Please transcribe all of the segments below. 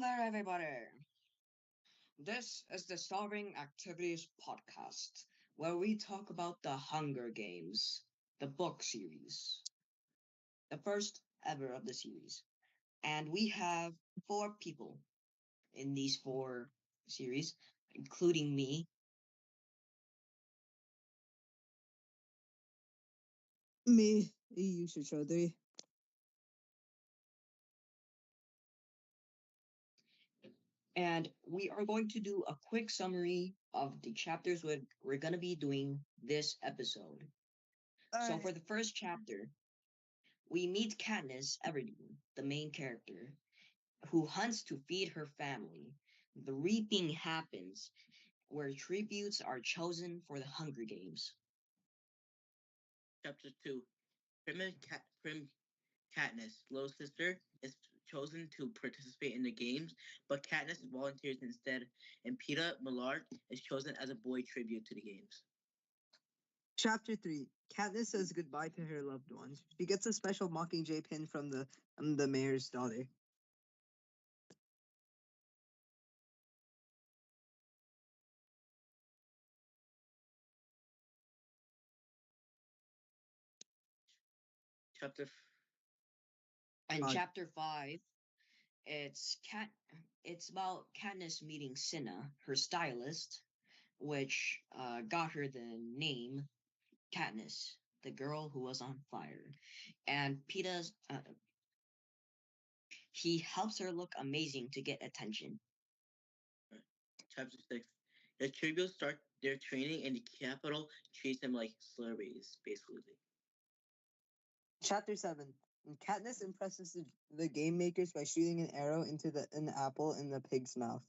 Hello, everybody. This is the Solving Activities podcast, where we talk about the Hunger Games, the book series, the first ever of the series. And we have four people in these four series, including me. Me, Yusha Chaudhary. And we are going to do a quick summary of the chapters we're going to be doing this episode. So, for Alright. the first chapter, we meet Katniss Everdeen, the main character, who hunts to feed her family. The reaping happens, where tributes are chosen for the Hunger Games. Chapter 2. Prim Katniss, little sister, is chosen to participate in the games, but Katniss volunteers instead, and Peeta Millard is chosen as a boy tribute to the games. Chapter 3. Katniss says goodbye to her loved ones. She gets a special Mockingjay pin from the mayor's daughter. Chapter And Uh, chapter 5, it's about Katniss meeting Cinna, her stylist, which got her the name Katniss, the girl who was on fire. And he helps her look amazing to get attention. Chapter 6. The tributes start their training, and the Capitol treats them like celebrities, basically. Chapter 7. Katniss impresses the game makers by shooting an arrow into an apple in the pig's mouth.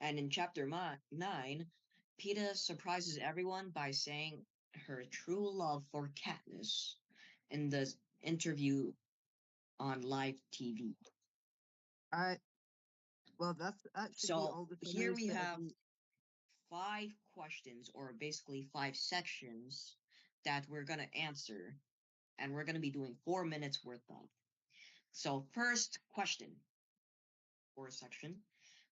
And in chapter 9, Peeta surprises everyone by saying her true love for Katniss in the interview on live TV. Alright. Well, that should be So all the here summaries we to have every. 5 questions, or basically 5 sections, that we're going to answer, and we're going to be doing 4 minutes worth of. So, first question or section: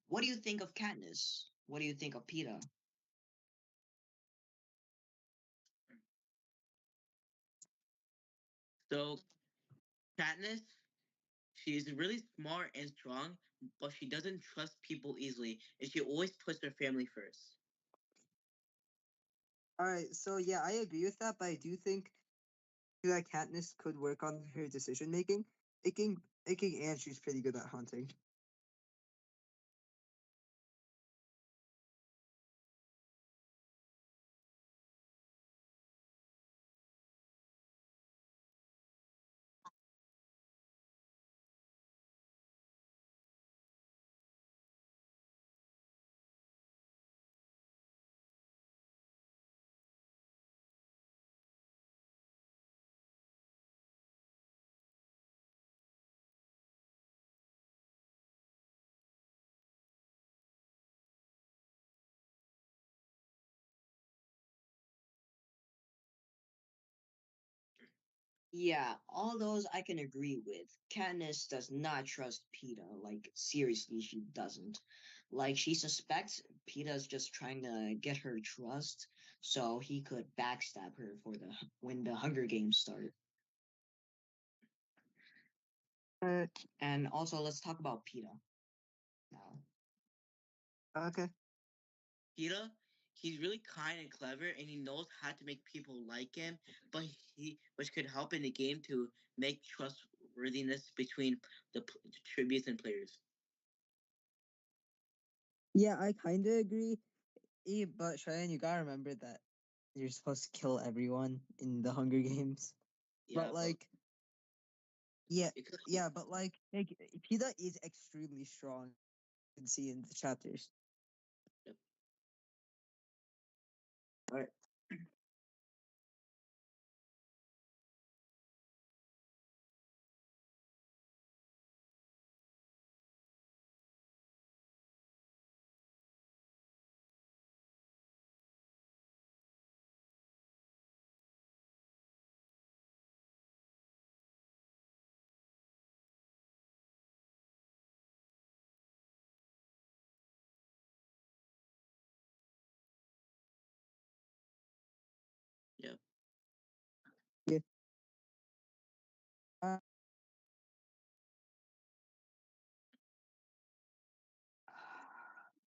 what do you think of Katniss? What do you think of Peeta? So, Katniss, she's really smart and strong, but she doesn't trust people easily, and she always puts her family first. Alright, so yeah, I agree with that, but I do think that Katniss could work on her decision making, and she's pretty good at hunting. Yeah, all those I can agree with. Katniss does not trust Peeta. Like, seriously, she doesn't. Like, she suspects Peeta's just trying to get her trust so he could backstab her for when the Hunger Games start. Uh, And also, let's talk about Peeta now. okay. Peeta, he's really kind and clever, and he knows how to make people like him. But which could help in the game to make trustworthiness between the tributes and players. Yeah, I kind of agree. But Cheyenne, you gotta remember that you're supposed to kill everyone in the Hunger Games. But Yeah, but like, yeah, because yeah, but like Pita is extremely strong. You can see in the chapters. All right.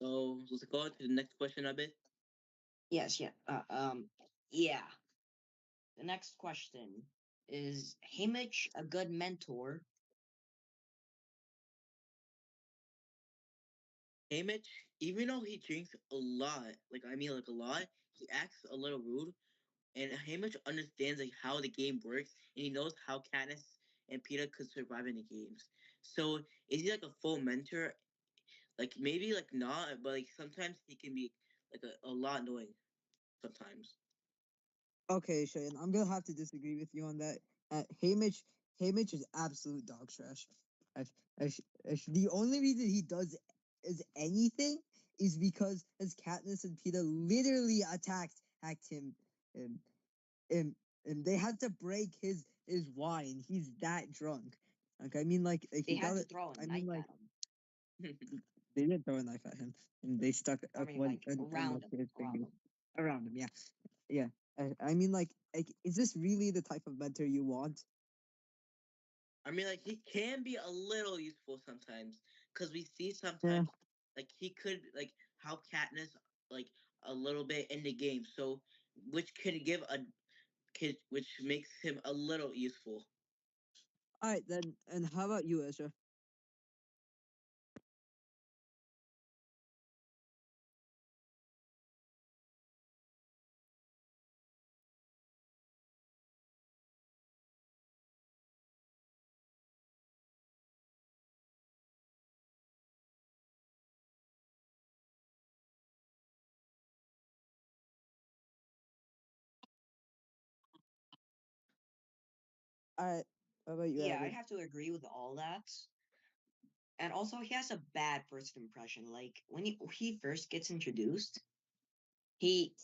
So let's go on to the next question a bit. Yes, yeah. Yeah. The next question is Haymitch a good mentor? Haymitch, even though he drinks a lot, like a lot, he acts a little rude. And Haymitch understands like how the game works, and he knows how Katniss and Peeta could survive in the games. So is he like a full mentor? Like maybe like not, but like sometimes he can be like a lot annoying. Sometimes. Okay, Shane, I'm gonna have to disagree with you on that. Haymitch is absolute dog trash. The only reason he does is anything is because his Katniss and Peeta literally hacked him, and and they had to break his wine. He's that drunk. Like I mean, like They he had got to it. throw a I knife mean, like at him. they didn't throw a knife at him, and they stuck I mean, like one around up him, to his around finger him. around him. Yeah, yeah. I mean, like, is this really the type of mentor you want? I mean, like he can be a little useful sometimes, because we see Yeah. sometimes like he could like how Katniss like a little bit in the game, so which could give a kid, which makes him a little useful. All right, then. And how about you, Ezra? All right. How about you, Yeah, I Abby? have to agree with all that. And also, he has a bad first impression. Like when he first gets introduced, he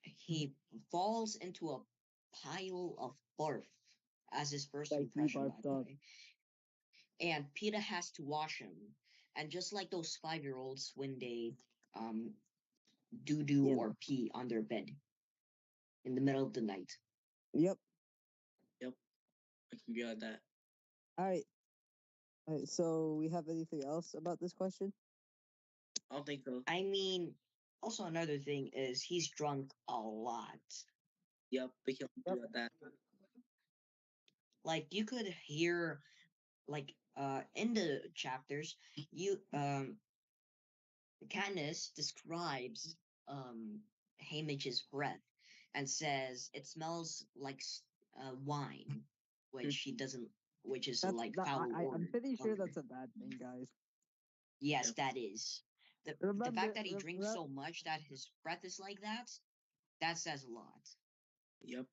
he falls into a pile of barf as his first Like he impression, by barfed the up. way. And Peeta has to wash him. And just like those 5-year-olds when they um doo Yeah. or pee on their bed in the middle of the night. Yep. Yep, I can be on that. All right. All right. So we have anything else about this question? I don't think so. I mean, also another thing is he's drunk a lot. Yep, we can Yep. be on that. Like you could hear like in the chapters you Katniss describes Haymitch's breath and says it smells like wine, which he doesn't, which is like foul I'm odor. pretty sure odor. that's a bad thing, guys. Yes, Yep. that is the Remember, fact that he drinks so much that his breath is like that. That says a lot. Yep.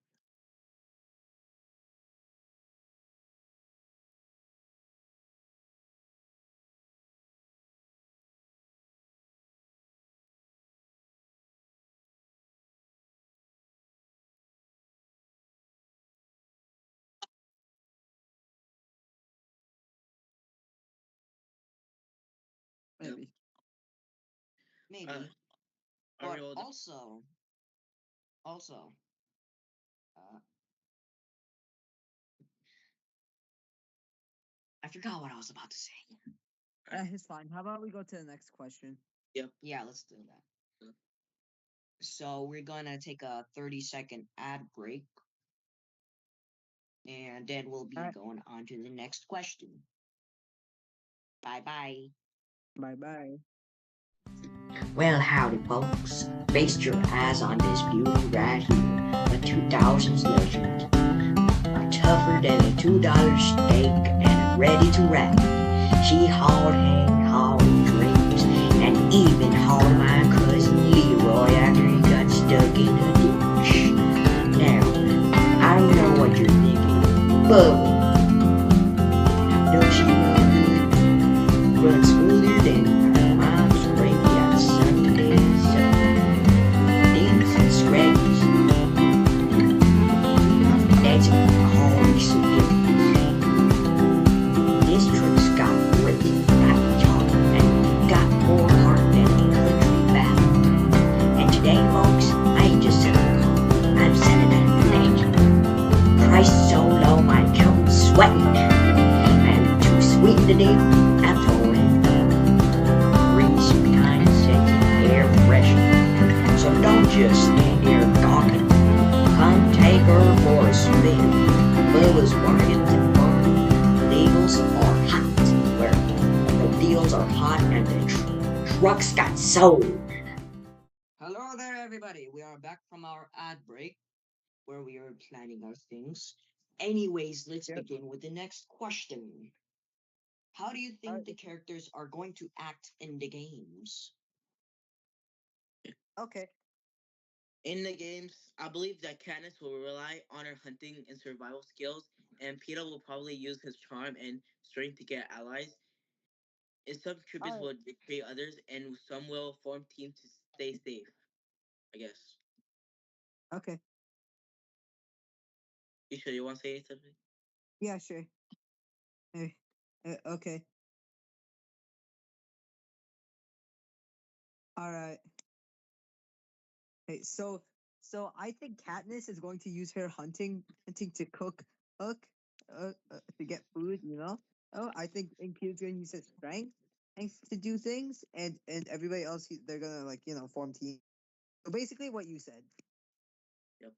Yep. maybe. Maybe, Are we but all done? also, uh, I forgot what I was about to say. It's fine. How about we go to the next question? Yep. Yeah, let's do that. Yep. So we're gonna take a 30-second ad break, and then we'll be Alright. going on to the next question. Bye bye. Bye bye. Well, howdy, folks. Feast your eyes on this beauty right here, a 2000s legend. A tougher than a $2 steak and ready to rap. She hauled Hank, hauled dreams, and even hauled my cousin Leroy after he got stuck in a ditch. Now, I know what you're thinking. Bubble. Don't you know? Runs smoother than her mom's gravy on Sundays. Things and scrapes. That's holy significance. This trick's got grit, got charm, and got more heart than a country ballad. And today stand here gawking. Come take her for a spin. Fellas working tomorrow. Deals are hot. Where the deals are hot and the trucks got sold. Hello there, everybody. We are back from our ad break where we are planning our things. Anyways, let's Yep. begin with the next question. How do you think the characters are going to act in the games? Okay. In the games, I believe that Katniss will rely on her hunting and survival skills, and Peter will probably use his charm and strength to get allies. And some troopers Alright. will betray others, and some will form teams to stay safe. I guess. Okay. You sure you want to say something? Yeah, sure. Okay. All right. Hey, so I think Katniss is going to use her hunting to cook, to get food. Oh, I think and Peter's going to use his strength to do things, and everybody else they're gonna form teams. So basically, what you said. Yep.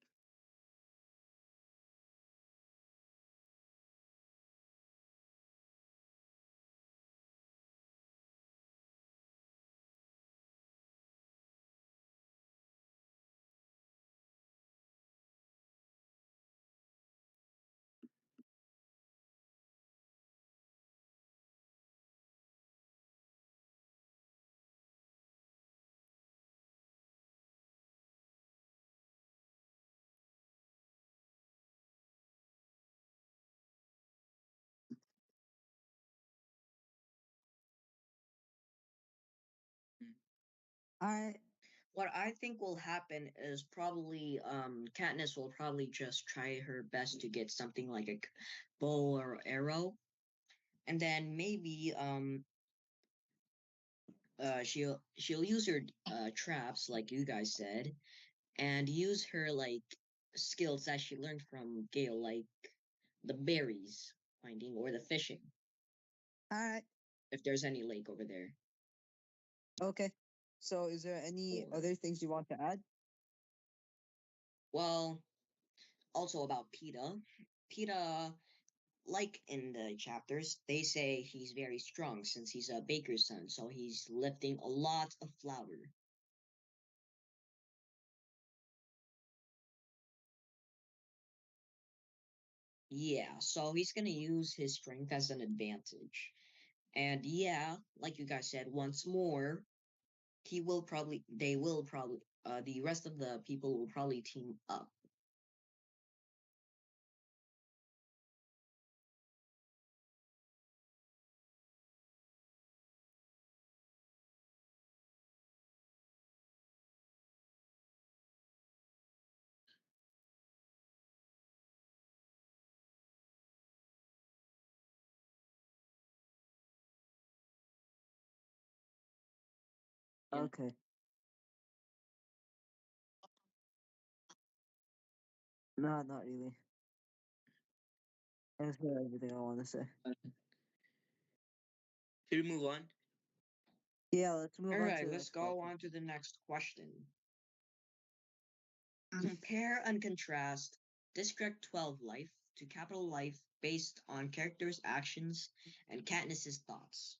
Mm. All right. What I think will happen is probably Katniss will probably just try her best to get something like a bow or arrow, and then maybe she'll use her traps like you guys said, and use her like skills that she learned from Gale, like the berries finding or the fishing, All right. if there's any lake over there. Okay. So, is there any Or other things you want to add? well, also about Peta. Peta, like in the chapters, they say he's very strong since he's a baker's son, so he's lifting a lot of flour. Yeah, so he's gonna use his strength as an advantage. And yeah, like you guys said, once more, they will probably, the rest of the people will probably team up. Yeah. Okay. No, not really. That's about everything I want to say. Should we move on? Yeah, let's move All on to right, the let's next go question. on to the next question. Compare and contrast District 12 life to Capital Life based on characters' actions and Katniss's thoughts.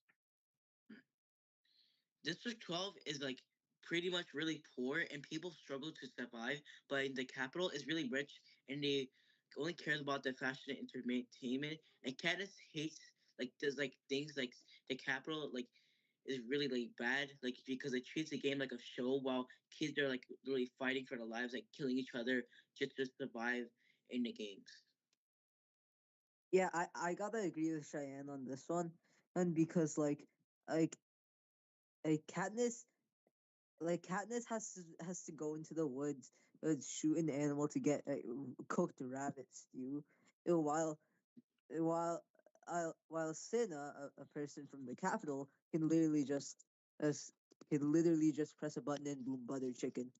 District 12 is like pretty much really poor and people struggle to survive, but in the capital is really rich and they only cares about the fashion and entertainment. And Katniss hates like does like things like the capital like is really like bad like because it treats the game like a show while kids are like really fighting for their lives like killing each other just to survive in the games. Yeah, I gotta agree with Cheyenne on this one, and because like like Katniss Katniss has to go into the woods, shoot an animal to get cooked rabbit stew, while while Cinna, a person from the capital, can literally just as can literally just press a button and boom, butter chicken.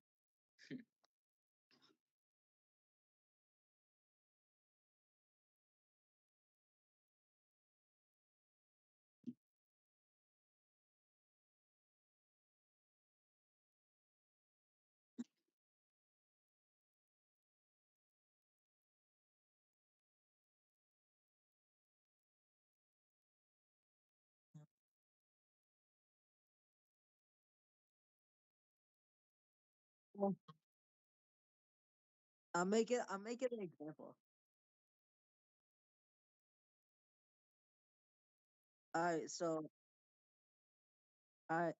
I'll make it an example. All right, so I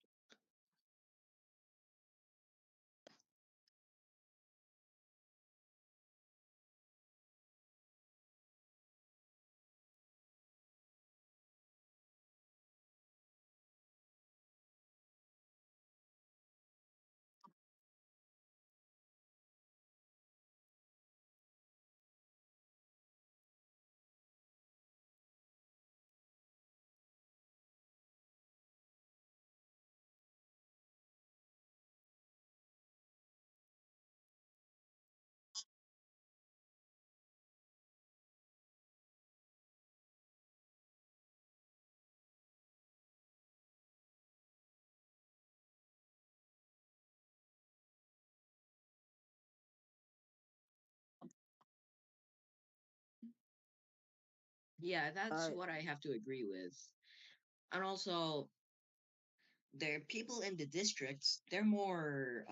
Yeah, all that's right, what I have to agree with. And also, the people in the districts, they're more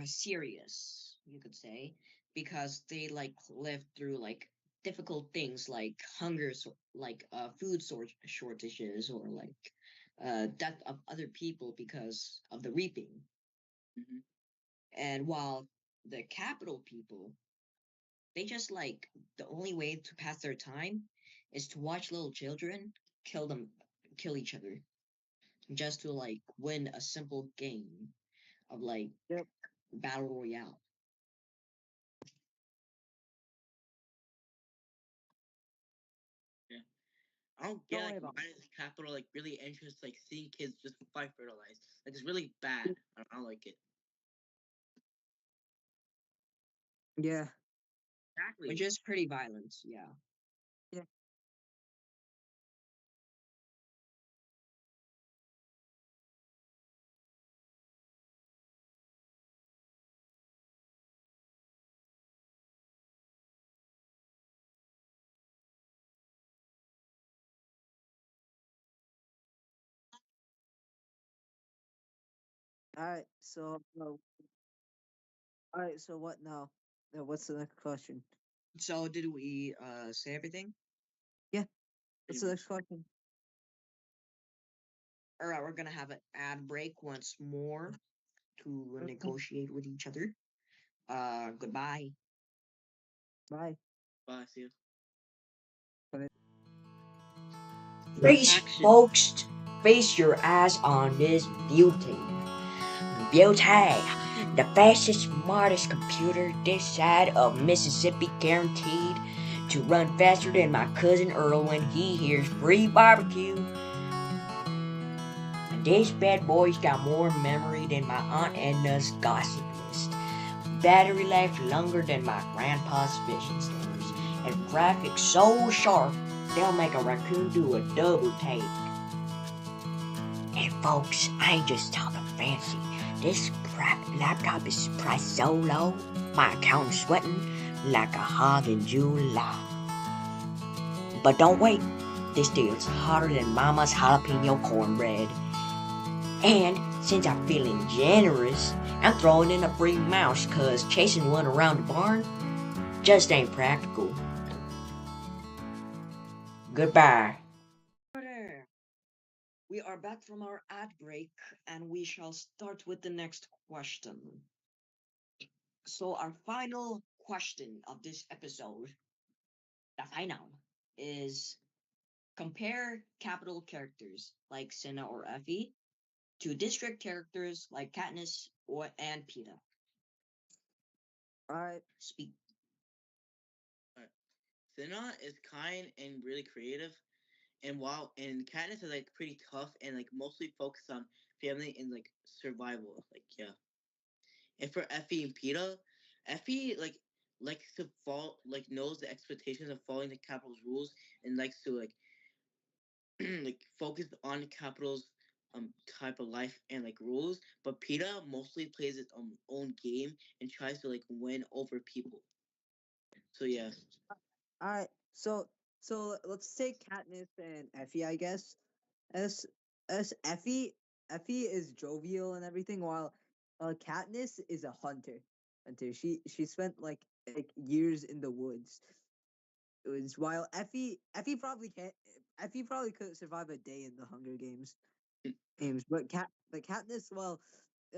serious, you could say, because they like live through like difficult things like like shortages, or like death of other people because of the reaping. Hmm. And while the capital people, they just like, the only way to pass their time is to watch little children kill them kill each other, just to like win a simple game of like yep. battle royale. Yeah. I don't Don't get worry like about why does Capital like really interest like seeing kids just fight fertilized. Like it's really bad. it. I don't like it. Yeah, Which Exactly. is pretty violent, yeah. yeah. All right, all right. So what now? What's the next question? So did we say everything? Yeah, what's Pretty the much. next question? All right, we're gonna have an ad break once more to Okay, negotiate with each other. Goodbye. bye. Bye. See you. Bye. Freeze, Action. folks. Feast your eyes on this beauty. Beauty. The fastest, smartest computer this side of Mississippi, guaranteed to run faster than my cousin Earl when he hears free barbecue. And this bad boy's got more memory than my Aunt Edna's gossip list. Battery life longer than my grandpa's fishing stories. And graphics so sharp they'll make a raccoon do a double take. And folks, I ain't just talking fancy. This crap laptop is priced so low, my accountant's sweating like a hog in July. But don't wait, this deal's hotter than Mama's jalapeno cornbread. And since I'm feeling generous, I'm throwing in a free mouse, cause chasing one around the barn just ain't practical. Goodbye. There. We are back from our ad break, and we shall start with the next question. So our final question of this episode, the final, is: compare capital characters like Senna or Effie to district characters like Katniss or and Peeta. All right, Speak. Alright. Senna is kind and really creative, and Katniss is like pretty tough and like mostly focused on family and like survival. Like yeah. And for Effie and Peeta, Effie like likes to fall like knows the expectations of following the Capitol's rules and likes to like like focus on Capital's type of life and like rules. But Peeta mostly plays its own game and tries to like win over people. So yeah. all right. So let's take Katniss and Effie, I guess. As Effie is jovial and everything, while Katniss is a hunter. Hunter. She spent like years in the woods. It was while Effie probably can't. Effie probably couldn't survive a day in the Hunger Games. But Katniss, well,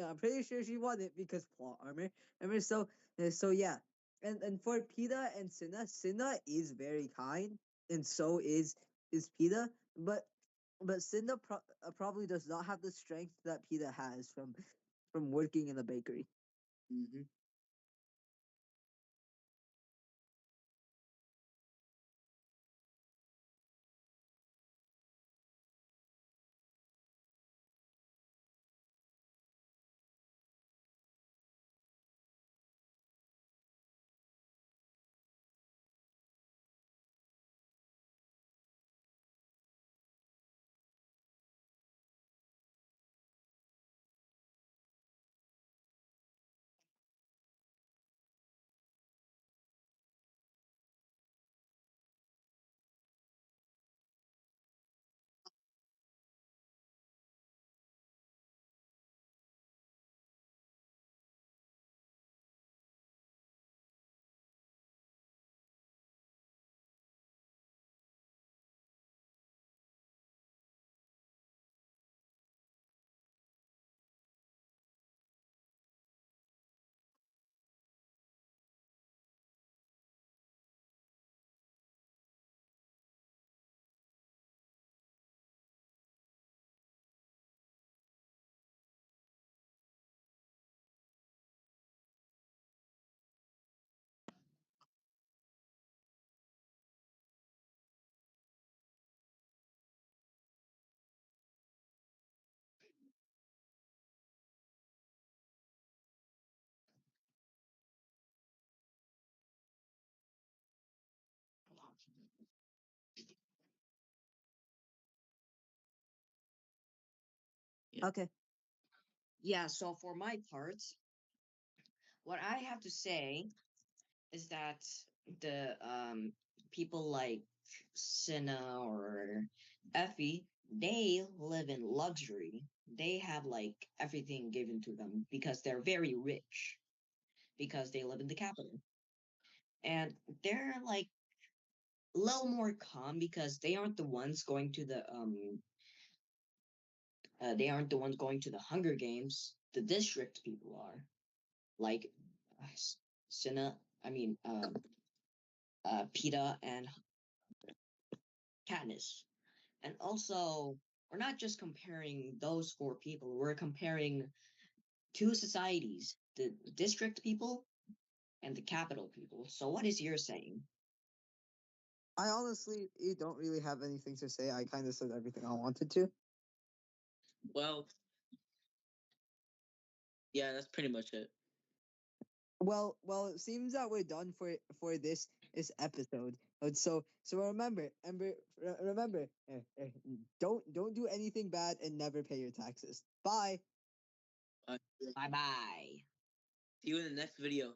I'm pretty sure she won it because plot armor. Remember, so yeah. And for Peta and Cinna is very kind, and so is Peta. But Cinna probably does not have the strength that Peta has from working in a bakery. Mm-hmm. Yeah. Okay. Yeah, so for my part, what I have to say is that the people like Cinna or Effie, they live in luxury. They have like everything given to them because they're very rich because they live in the capital. And they're like a little more calm because they aren't the ones going to the Hunger Games. The district people are like Cinna, I mean Peta and Katniss. And also, we're not just comparing those four people, we're comparing two societies, the district people and the capital people. So, what is your saying? I honestly don't really have anything to say. I kind of said everything I wanted to. Well, yeah, that's pretty much it. Well, it seems that we're done for this episode. So remember, don't do anything bad and never pay your taxes. Bye. Uh, Bye bye. See you in the next video.